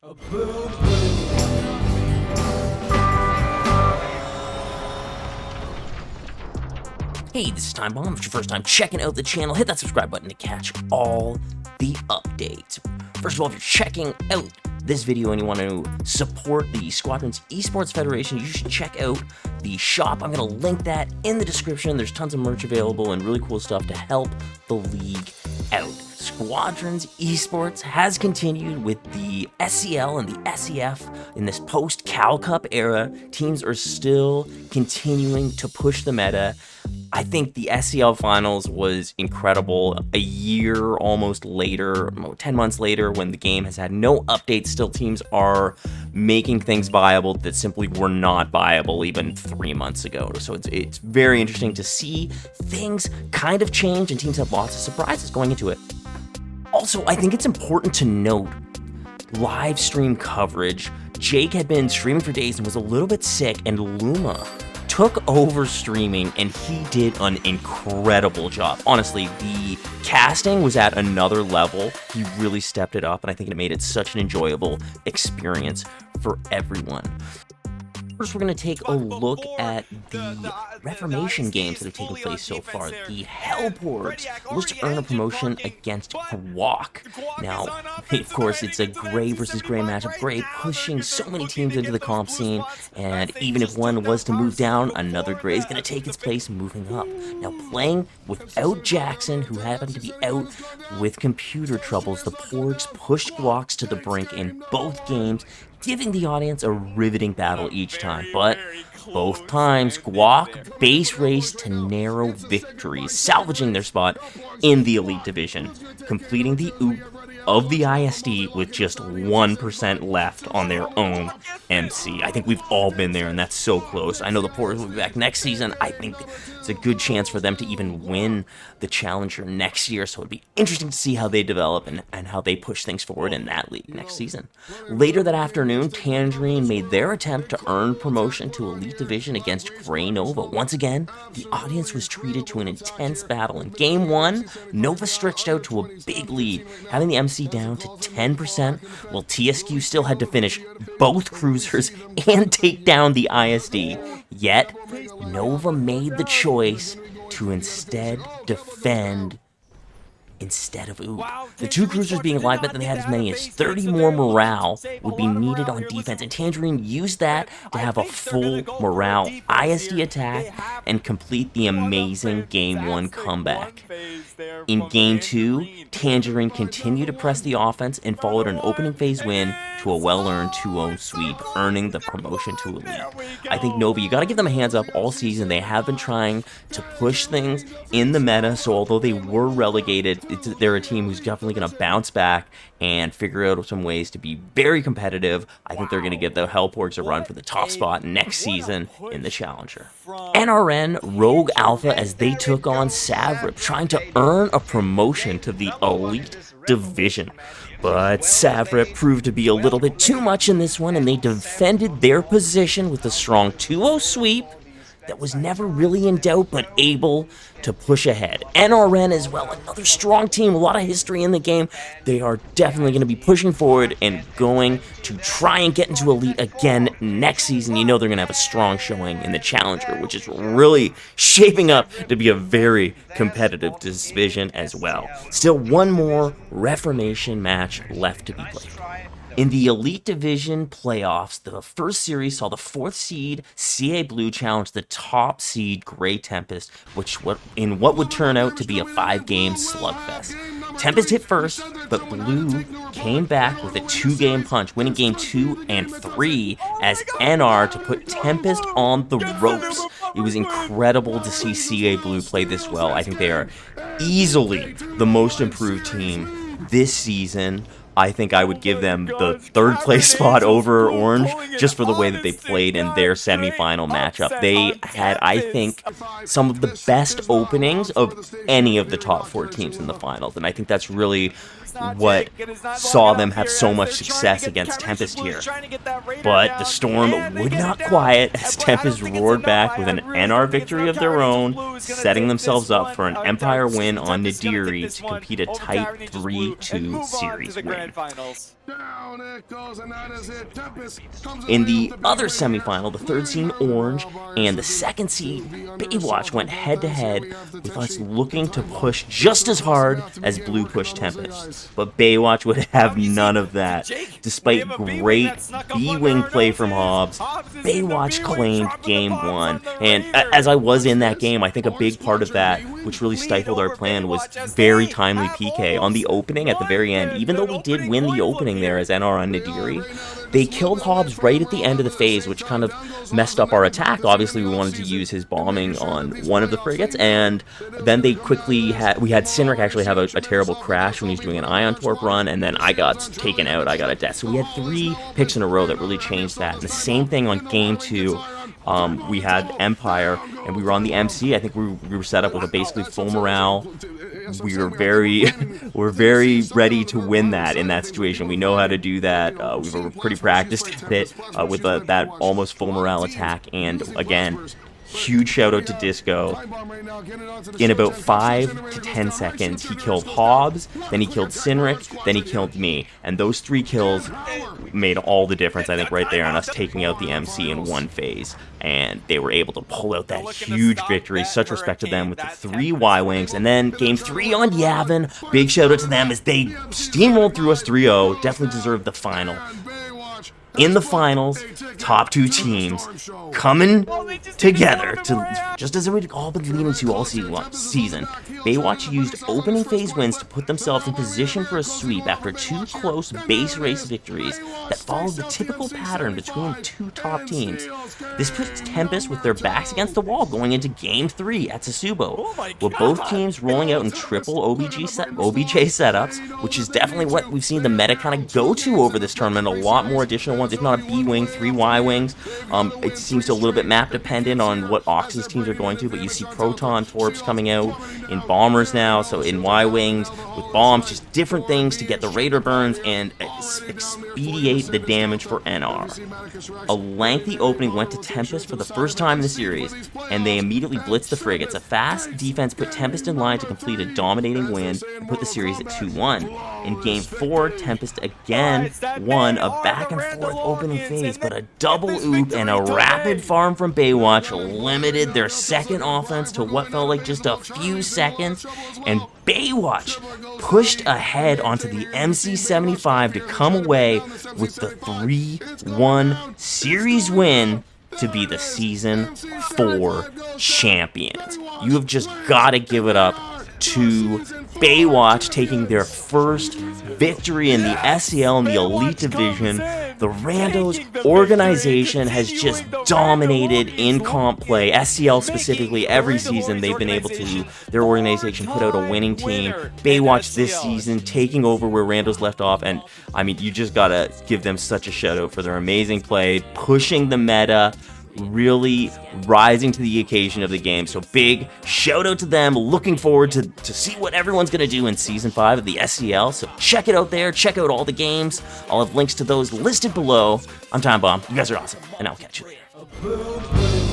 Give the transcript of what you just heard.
Hey, this is Time Bomb. If it's your first time checking out the channel, hit that subscribe button to catch all the updates. First of all, if you're checking out this video and you want to support the Squadrons Esports Federation, you should check out the shop. I'm going to link that in the description. There's tons of merch available and really cool stuff to help the league out. Squadrons Esports has continued with the SCL and the SEF in this post-Cal Cup era. Teams are still continuing to push the meta. I think the SCL Finals was incredible. A year almost later, 10 months later, when the game has had no updates, still teams are making things viable that simply were not viable even 3 months ago. So it's very interesting to see things kind of change, and teams have lots of surprises going into it. Also, I think it's important to note live stream coverage. Jake had been streaming for days and was a little bit sick, and Luma took over streaming, and he did an incredible job. Honestly, the casting was at another level. He really stepped it up, and I think it made it such an enjoyable experience for everyone. First, we're going to take a look at the Reformation games that have taken place so far. The Hellporgs was to earn a promotion against Guac. Now, of course, it's a Gray versus Gray matchup. Gray pushing so many teams into the comp scene, and even if one was to move down, another Gray is going to take its place moving up. Now, playing without Jackson, who happened to be out with computer troubles, the Porgs pushed Guacs to the brink in both games, giving the audience a riveting battle each time. But both times, Guac base raced to narrow victories, salvaging their spot in the Elite Division, completing the OOP of the ISD with just 1% left on their own MC. I think we've all been there, and that's so close. I know the Porters will be back next season. I think it's a good chance for them to even win the Challenger next year, so it'd be interesting to see how they develop and how they push things forward in that league next season. Later that afternoon, Tangerine made their attempt to earn promotion to Elite Division against Grey Nova. Once again, the audience was treated to an intense battle. In Game 1, Nova stretched out to a big lead, having the MC down to 10%, while TSQ still had to finish both cruisers and take down the ISD. Yet, Nova made the choice to instead defend instead of OOP. The two cruisers being alive meant that they had as many as 30 more morale would be needed on defense, and Tangerine used that to have a full morale ISD attack and complete the amazing Game 1 comeback. In Game 2, Tangerine continued to press the offense and followed an opening phase win to a well-earned 2-0 sweep, earning the promotion to Elite. I think Nova, you gotta give them a hands up all season. They have been trying to push things in the meta, so although they were relegated, they're a team who's definitely going to bounce back and figure out some ways to be very competitive. I think they're going to give the Hellporgs a run for the top spot next season in the Challenger. NRN Rogue Alpha as they took on Savrip, trying to earn a promotion to the Elite Division. But Savrip proved to be a little bit too much in this one, and they defended their position with a strong 2-0 sweep that was never really in doubt, but able to push ahead. NRN as well, another strong team, a lot of history in the game. They are definitely going to be pushing forward and going to try and get into Elite again next season. You know they're going to have a strong showing in the Challenger, which is really shaping up to be a very competitive division as well. Still one more Reformation match left to be played. In the Elite Division playoffs, the first series saw the 4th seed CA Blue challenge the top seed Grey Tempest, in what would turn out to be a 5-game slugfest. Tempest hit first, but Blue came back with a 2-game punch, winning Game 2 and 3 as NR to put Tempest on the ropes. It was incredible to see CA Blue play this well. I think they are easily the most improved team this season. I think I would give them the 3rd place spot over Orange just for the way that they played in their semifinal matchup. They had, I think, some of the best openings of any of the top 4 teams in the finals, and I think that's really what saw them have so much success against Tempest here. But the Storm would not quiet as Tempest roared back with an NR victory of their own, setting themselves up for an Empire win on Nadiri to compete a tight 3-2 series win. In the other semifinal, the third seed Orange and the second seed Baywatch went head-to-head with us looking to push just as hard as Blue pushed Tempest. But Baywatch would have none of that. Despite great B-wing play from Hobbs, Baywatch claimed Game 1. And as I was in that game, I think a big part of that, which really stifled our plan, was very timely PK. On the opening at the very end, even though we did win the opening there as NR on Nadiri, they killed Hobbs right at the end of the phase, which kind of messed up our attack. Obviously, we wanted to use his bombing on one of the frigates, and then they quickly we had Sinric actually have a terrible crash when he was doing an Ion Torp run, and then I got taken out, I got a death. So we had 3 picks in a row that really changed that. And the same thing on Game 2. We had Empire, and we were on the MC. I think we were set up with a basically full morale. We were very ready to win that in that situation. We know how to do that. We were pretty practiced at it with that almost full morale attack. And again, huge shout out to Disco. In about 5 to 10 seconds, he killed Hobbs, then he killed Sinric, then he killed me. And those 3 kills made all the difference, I think, right there on us taking out the MC in one phase. And they were able to pull out that huge victory. Such respect to them with the 3 Y-Wings. And then Game 3 on Yavin. Big shout out to them as they steamrolled through us 3-0. Definitely deserved the final. In the finals, top 2 teams coming together to just as we'd all been leading to all season. Baywatch used opening phase wins to put themselves in position for a sweep after 2 close base race victories that followed the typical pattern between 2 top teams. This puts Tempest with their backs against the wall going into Game 3 at Sasubo, with both teams rolling out in triple OBJ setups, which is definitely what we've seen the meta kind of go to over this tournament. A lot more additional ones, if not a B-wing, 3 Y-wings. It seems a little bit map dependent on what Ox's teams are going to, but you see Proton Torps coming out in bombers now, so in Y-wings with bombs, just different things to get the Raider burns and expedite the damage for NR. A lengthy opening went to Tempest for the first time in the series, and they immediately blitzed the frigates. A fast defense put Tempest in line to complete a dominating win and put the series at 2-1. In Game 4, Tempest again won a back-and-forth opening phase, but a double oop and a rapid farm from Baywatch limited their second offense to what felt like just a few seconds, and Baywatch pushed ahead onto the MC-75 to come away with the 3-1 series win to be the Season 4 champions. You have just got to give it up to Baywatch taking their first victory in the SCL in the Elite Division. The Randos organization has just dominated in comp play. SCL specifically, every season they've been able to, their organization put out a winning team. Baywatch this season taking over where Randos left off, and I mean, you just gotta give them such a shout out for their amazing play, pushing the meta, really rising to the occasion of the game. So big shout out to them. Looking forward to see what everyone's going to do in Season 5 of the SCL. So check it out there. Check out all the games. I'll have links to those listed below. I'm Time Bomb. You guys are awesome. And I'll catch you later.